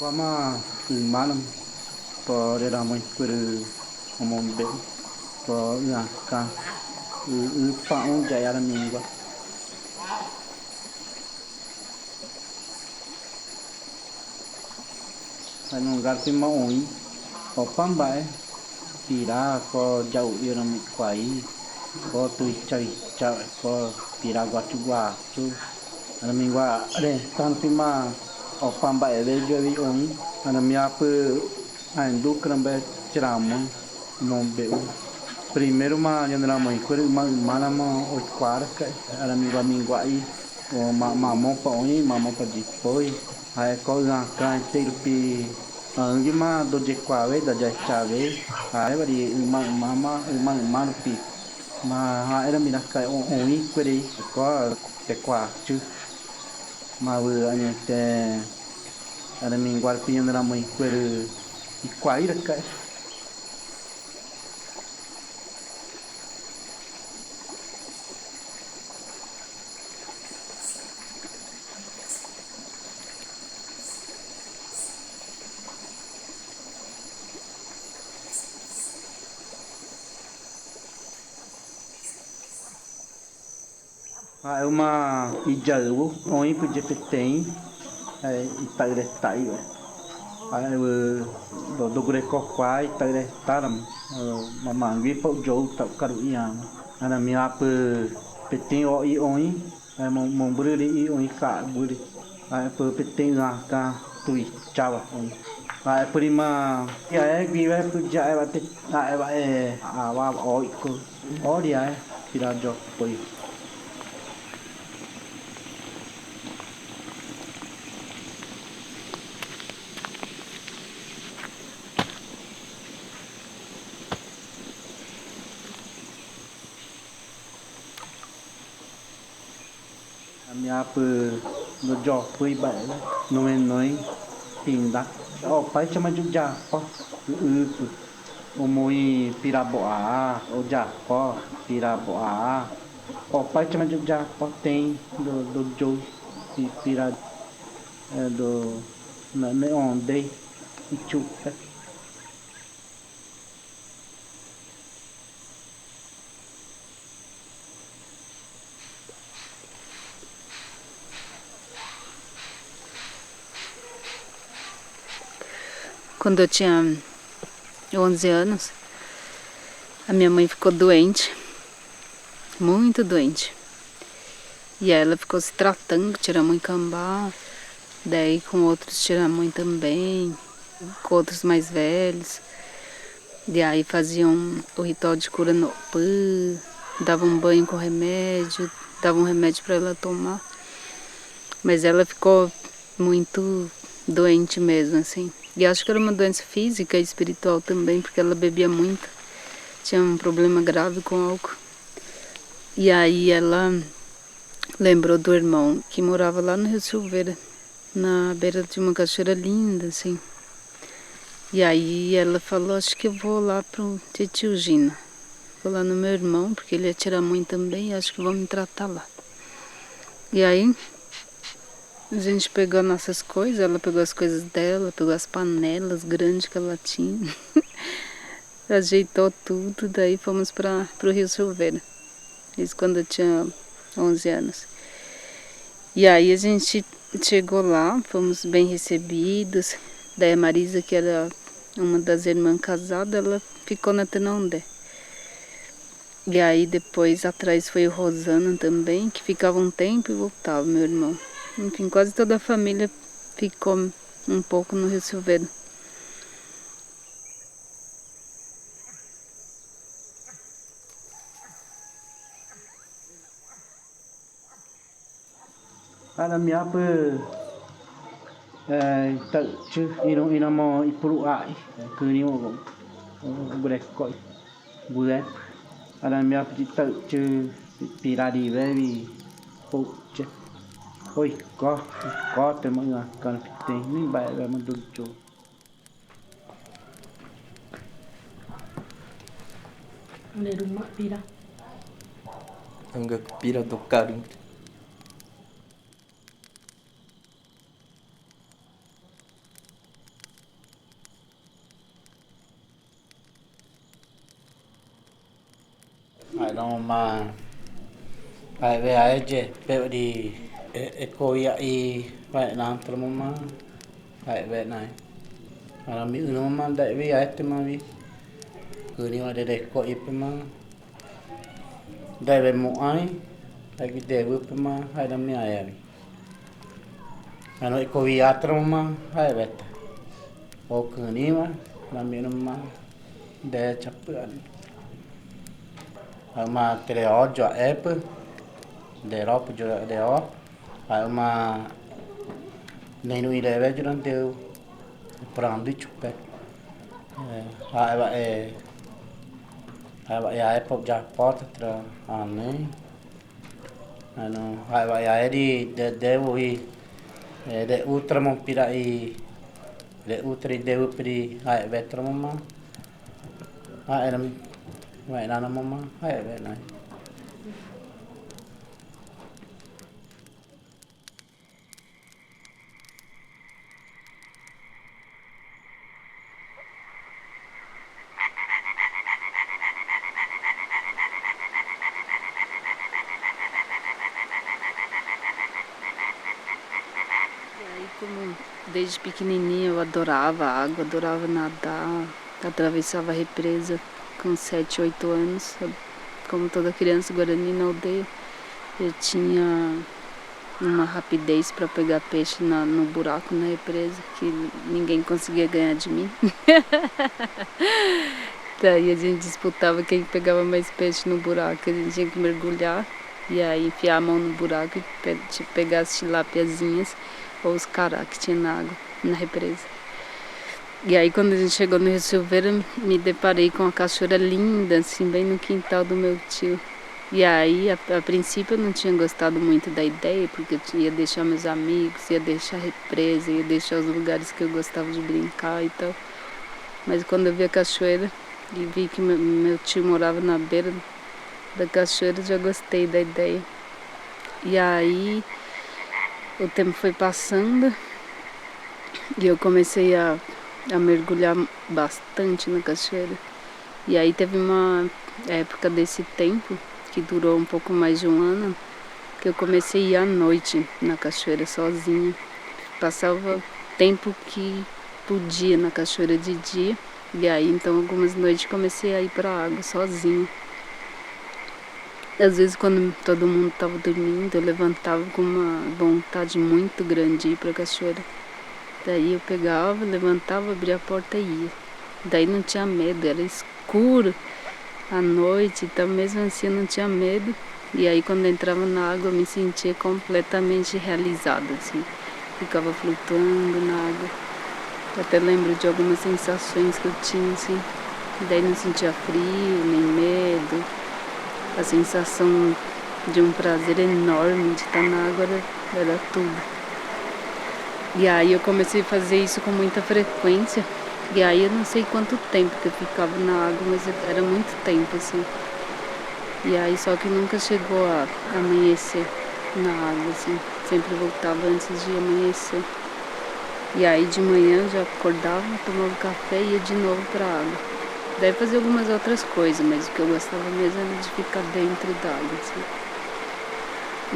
Como malam po de da mãe por como bem po na cá pa onde era míngua phải nông gạt phim mẫu oi có pam bãi pira có dầu yêu nam quái có tui chơi chơi có pira gọt chua chu anh mình qua đây tan phim mà ở pam bãi về chơi với oi anh mình áp anh du cầm bé chram non beu primeiro uma yanara mãe quando mana ma o quara era mi va mi guai o mamão pa oi mamão pa depois aí coisa can ter pi angi ma do je quave da ja chave aí vari mama pi ma era mi na kai oi quere có te qua chứ mà vừa anh te era mi guai pi yanara mãe quere e quai da kai. Ah, é uma ijaru, onde podia ter tem, itairetai, aí do greco quai, itairetaram, mamangui pau jou tau karuiam, ana miap peting o I oi, aí mombruri I oi ka buri, aí peting na ka tui chawa oi. Aí prima, e aí vive puja aí bate, aí vai oi ko, oi aí, tirar jo poi. A minha no job foi bem, não é noi pinda. O pai chama de japo, o moi piraboa, o japo, piraboa. O pai chama de japo tem do jo pira do na me onde e chupa. Quando eu tinha 11 anos, a minha mãe ficou doente, muito doente. E aí ela ficou se tratando com Tiramã Cambá, daí com outros Tiramã também, com outros mais velhos. E aí faziam o ritual de cura no Opã, davam um banho com remédio, davam um remédio para ela tomar. Mas ela ficou muito doente mesmo, assim. E acho que era uma doença física e espiritual também, porque ela bebia muito. Tinha um problema grave com álcool. E aí ela lembrou do irmão que morava lá no Rio Silveira, na beira de uma cachoeira linda, assim. E aí ela falou, acho que eu vou lá pro tio Gina. Vou lá no meu irmão, porque ele ia tirar mãe também, e acho que vão me tratar lá. E aí a gente pegou nossas coisas, ela pegou as coisas dela, pegou as panelas grandes que ela tinha, ajeitou tudo, daí fomos pro Rio Silveira. Isso quando eu tinha 11 anos. E aí a gente chegou lá, fomos bem recebidos. Daí a Marisa, que era uma das irmãs casadas, ela ficou na Tenondé. E aí depois atrás foi o Rosana também, que ficava um tempo e voltava, meu irmão. Enfim, quase toda a família ficou um pouco no Rio Silveira. Ana minha tự chứ ino mo ipuru ai cứ ni mo gurek koi gurek ana minha tự chứ piradi vevi po chứ oi có tem mọi người cần phải tính mình bài về một đồn chỗ Onde rumah pira? Enggak pira do carinho. mà ai về ai je pe đi cô ai vậy làm từ mà ai về này là mỹ nó mà đại về ai thì mà vi cứ đi mà để cô ít mà đại về một ai đại cái để vừa mà hai năm nay ai ano cô ai từ mà ai về ô cứ đi mà là mỹ nó mà để chấp nhận mà tele cho app để đó cho để đó mà nên nuôi để về cho nó tiêu perang đi chụp bé hai bạn ai pop jackpot tra này ano hai bạn ai đi để vui để ultra mong pirai để ultra để upri hai vetra mama hai nam vậy là mama hai vậy này Como desde pequenininha eu adorava água, adorava nadar, atravessava a represa com 7, 8 anos, como toda criança guarani na aldeia. Eu tinha uma rapidez para pegar peixe no buraco na represa que ninguém conseguia ganhar de mim. Daí a gente disputava quem pegava mais peixe no buraco, a gente tinha que mergulhar e aí enfiar a mão no buraco e pegar as tilápiazinhas ou os cará que tinha na água, na represa. E aí quando a gente chegou no Rio Silveira, me deparei com uma cachoeira linda, assim, bem no quintal do meu tio. E aí, a princípio eu não tinha gostado muito da ideia, porque eu ia deixar meus amigos, ia deixar a represa, ia deixar os lugares que eu gostava de brincar e tal. Mas quando eu vi a cachoeira e vi que meu tio morava na beira da cachoeira, já gostei da ideia. E aí o tempo foi passando e eu comecei a mergulhar bastante na cachoeira. E aí teve uma época desse tempo, que durou um pouco mais de um ano, que eu comecei a ir à noite na cachoeira sozinha. Passava tempo que podia na cachoeira de dia, e aí então algumas noites comecei a ir para a água sozinha. Às vezes quando todo mundo estava dormindo, eu levantava com uma vontade muito grande de ir para a cachoeira. Daí eu pegava, levantava, abria a porta e ia. Daí não tinha medo, era escuro à noite, então mesmo assim eu não tinha medo. E aí quando eu entrava na água eu me sentia completamente realizada, assim. Ficava flutuando na água. Eu até lembro de algumas sensações que eu tinha, assim. Daí não sentia frio, nem medo. A sensação de um prazer enorme de estar na água era tudo. E aí eu comecei a fazer isso com muita frequência. E aí eu não sei quanto tempo que eu ficava na água, mas era muito tempo, assim. E aí só que nunca chegou a amanhecer na água, assim. Sempre voltava antes de amanhecer. E aí de manhã eu já acordava, tomava café e ia de novo pra água. Daí fazia algumas outras coisas, mas o que eu gostava mesmo era de ficar dentro da água, assim.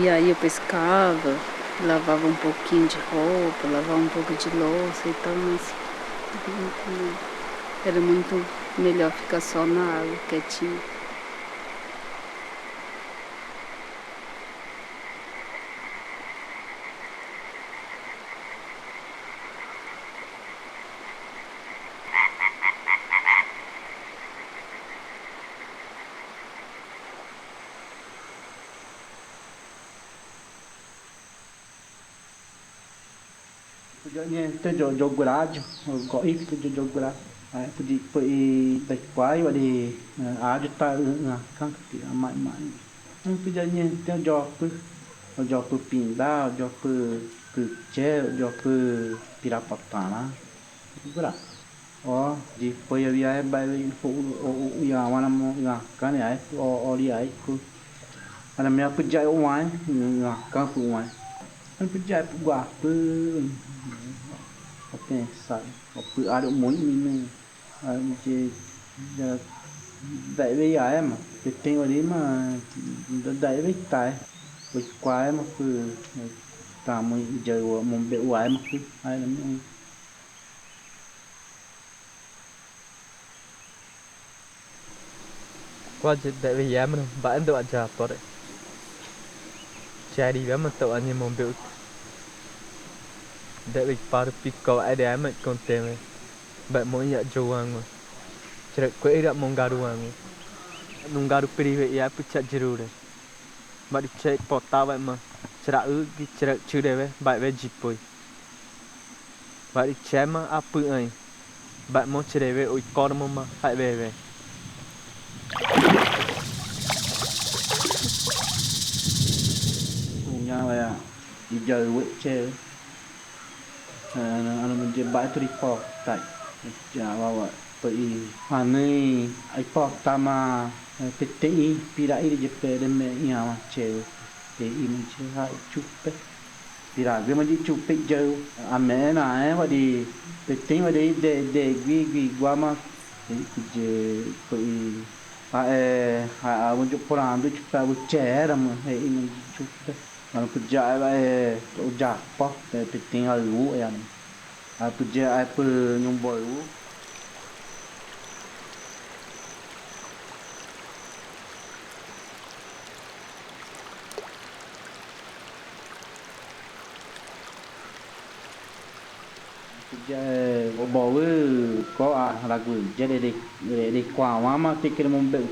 E aí eu pescava, lavava um pouquinho de roupa, lavava um pouco de louça e tal, mas era muito melhor ficar só na água, quietinho. Tôi jogurado, có ít tôi jogurado. Pudi đại quái và đi áudio tá căng thì mãi mãi. Não podia nem ter jogo pindar, jogo che, jogo pirapatana. Jogurado. Ó, depois eu ia vai o ia mana mo ia kan ai o dia ai ku. Ana minha podia o ai ia kan ku ai. Não podia guapo. Pensar, o área muito menino, a gente já Daí với ai mà cái tên ở đấy mà daí với tai với quái mà cứ tạm mới giờ một bể quái mà cứ ai lắm ông Qua đại về giá mình bạn tự ăn chả tốt đấy. Chả đi với mà tự ăn như một biểu đại về par pico ai đấy mà còn tem bạn mỗi nhà châu ăn mà chỉ quay ra mong garu ăn nung garu peri về giá bị chặt jiru đấy mà đi chơi porta vậy mà chỉ chữ đấy về bạn về jipoi bạn đi chơi mà áp ấy bạn muốn chơi đấy về ôi con mà hãy về nhà vậy đi giờ với chơi anh mình chơi bãi tôi po tại chả vào vậy bởi anh ấy ai po ta mà PTI pirai di JP dan mẹ mà chơi thì mình chơi hai chục đấy pirai cái mà đi chụp bị giờ anh mẹ này mà đi PTI mà đi để ghi qua mà thì giờ bởi mình chụp orang tu chụp vào trẻ rồi mà hay mình chụp đấy mà kerja vậy udah apa PTI halu ya kerja apa nyombol bỏ có là gửi cho để quà mà thì cái mông bự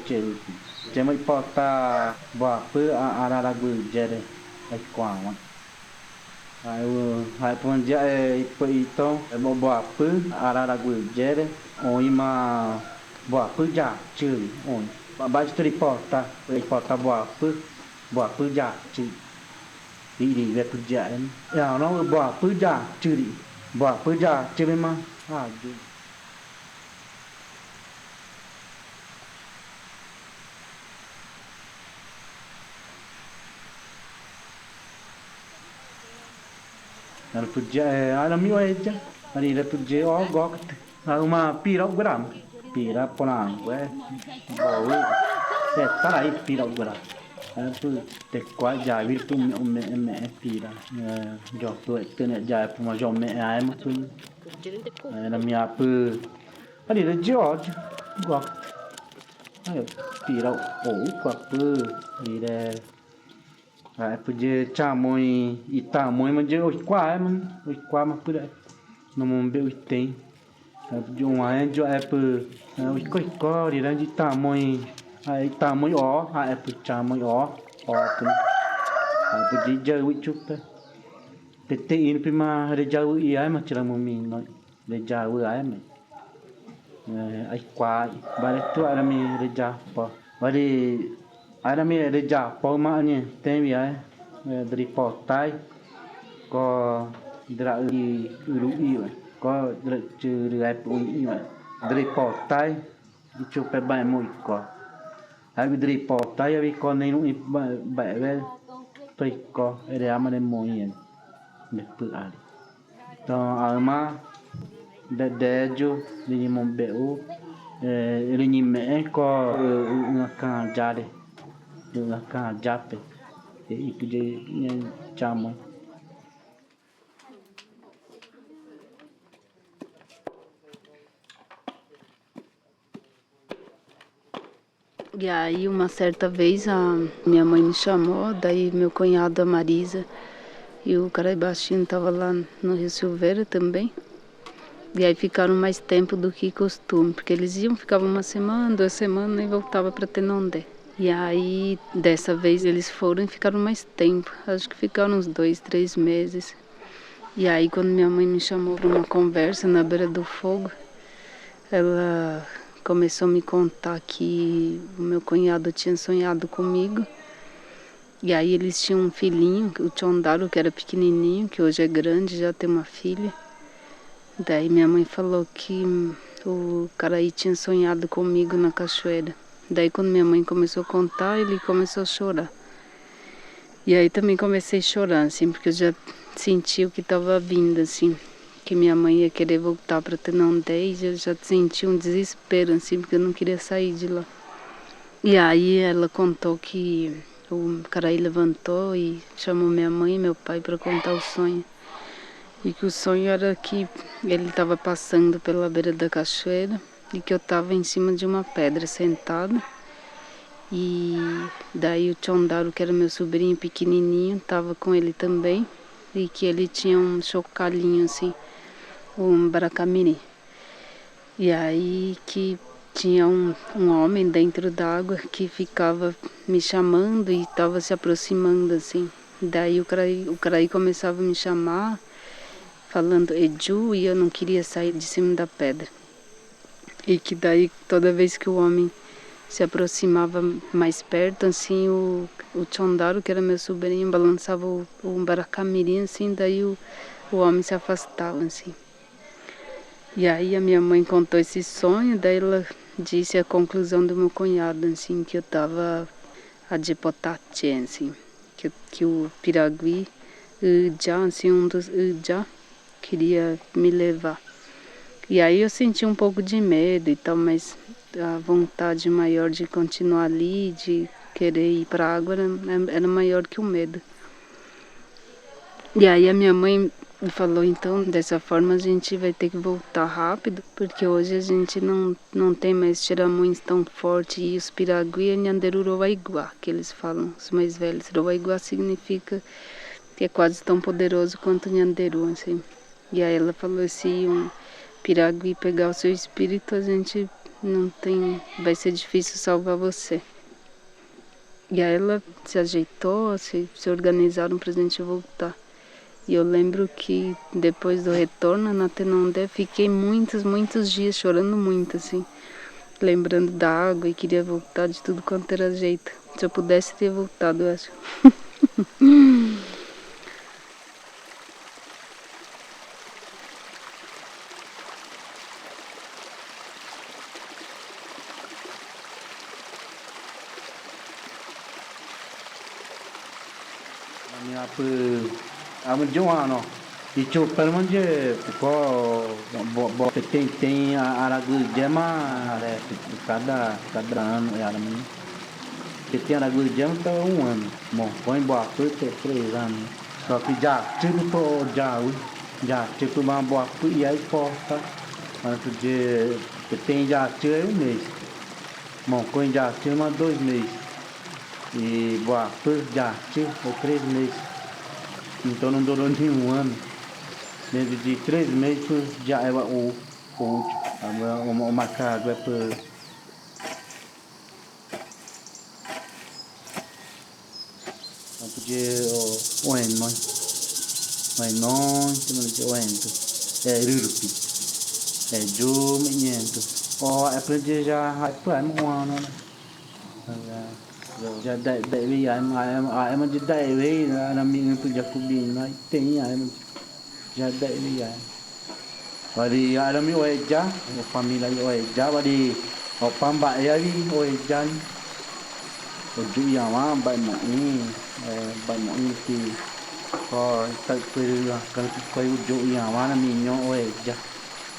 chỉ mới porta bỏ là gửi cho để quà mà hai pun jai itu bỏ là gửi cho để oi mà bỏ giả chữ oi ba chỉ porta bỏ giả chữ đi về kerja ya nó bỏ giả chữ đi bỏ giả chữ mà Nel pugge alla mia edge, ali le pugge o gokt, uma pira gram, pira polang, boy, tarai pira gram. Tu te qua già vir tu me pira, gio tu te ne già puma gio me ai ma tu. La mia pu, ali le George, gokt. Pira o qua pu, ali le podia cha mãe e tá mãe mas eu qua mà cứ đấy nó muốn biểu tình dùng ai cho apple có đi ra đi tá mãe ó apple cha mãe ó cũng podia chơi với chút đấy tete in prima rejau i ai mà chỉ là một mình nói rejau ai mà ai qua bare tu ara mi rejau pa bare ada mi reja poma ni tem ya dari potai có dra i ui có dra chữ rai ui dari potai chu pe bai moi có ai dari potai ai có nei nu bai ve toi có ere ama de moi me pu ali to alma de jo ni mon beu ele ni me có ngaka jade được cả giáp để cái chăm E aí uma certa vez a minha mãe me chamou, daí meu cunhado, a Marisa, e o cara baixinho tava lá no Rio Silveira também. E aí ficaram mais tempo do que costume, porque eles ficavam uma semana, 2 semanas e voltavam para Tenondé. E aí, dessa vez, eles foram e ficaram mais tempo. Acho que ficaram uns 2, 3 meses. E aí, quando minha mãe me chamou para uma conversa na beira do fogo, ela começou a me contar que o meu cunhado tinha sonhado comigo. E aí, eles tinham um filhinho, o Tchondaro, que era pequenininho, que hoje é grande, já tem uma filha. Daí, minha mãe falou que o cara aí tinha sonhado comigo na cachoeira. Daí quando minha mãe começou a contar, ele começou a chorar. E aí também comecei a chorar, assim, porque eu já senti o que estava vindo, assim, que minha mãe ia querer voltar para Tenondé e eu já senti um desespero, assim, porque eu não queria sair de lá. E aí ela contou que o cara aí levantou e chamou minha mãe e meu pai para contar o sonho. E que o sonho era que ele estava passando pela beira da cachoeira e que eu estava em cima de uma pedra sentada. E daí o Chondaru, que era meu sobrinho pequenininho, estava com ele também. E que ele tinha um chocalhinho assim, um baracamiri. E aí que tinha um homem dentro d'água que ficava me chamando e estava se aproximando assim. Daí o Caraí começava a me chamar, falando Eju, e eu não queria sair de cima da pedra. E que daí toda vez que o homem se aproximava mais perto, assim, o Chondaru, que era meu sobrinho, balançava o baracamirim, assim, daí o homem se afastava, assim. E aí a minha mãe contou esse sonho, daí ela disse a conclusão do meu cunhado, assim, que eu tava a Jepotache, assim, que o Piragui, já, assim, um dos já queria me levar. E aí eu senti um pouco de medo e tal, mas a vontade maior de continuar ali, de querer ir pra água, era maior que o medo. E aí a minha mãe falou, então, dessa forma a gente vai ter que voltar rápido, porque hoje a gente não tem mais tiramuins tão forte. E os Piragui é Nyanderu Rowaiguá, que eles falam, os mais velhos. Rowaiguá significa que é quase tão poderoso quanto Nyanderu, assim. E aí ela falou, se um Piragui pegar o seu espírito, a gente não tem, vai ser difícil salvar você. E aí ela se ajeitou, se organizaram pra gente voltar. E eu lembro que depois do retorno na Tenondé, fiquei muitos dias chorando muito, assim, lembrando da água e queria voltar de tudo quanto era jeito. Se eu pudesse ter voltado, eu acho. Minha amo de um ano. E tipo, pelo menos ficou tem a aragu gema, cada ano é aramu. Que tem aragu gema tá ano. Bom, põe boa coisa tem 3 anos. Só que já tipo uma boa coisa e aí corta. Mas porque tem já tira 1 mês. Bom, põe já tira mais 2 meses. E boa coisa já tira 3 meses. Então não durou nenhum ano. Dentro de 3 meses já é o último. Agora o macaco é para poder o eno, que não diz o eno. É rurupi. É jo menhento. É para já é para um ano, né? Já đại vì ai mà đại vì là mình cứ giặc cũng đi nói tiếng ai mà já đại vì ai và đi ai làm yêu ai já một família yêu ai já và đi ở pam bại ai đi ai já ở chú nhà mà bạn mộng thì có tại quê ra cái quê chú nhà mà là mình nhau ai já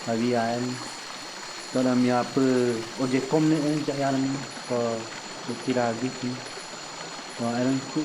và vì ai đó là mình apa oje kom ni já là mình có tirar gitu. Wah, eram tuh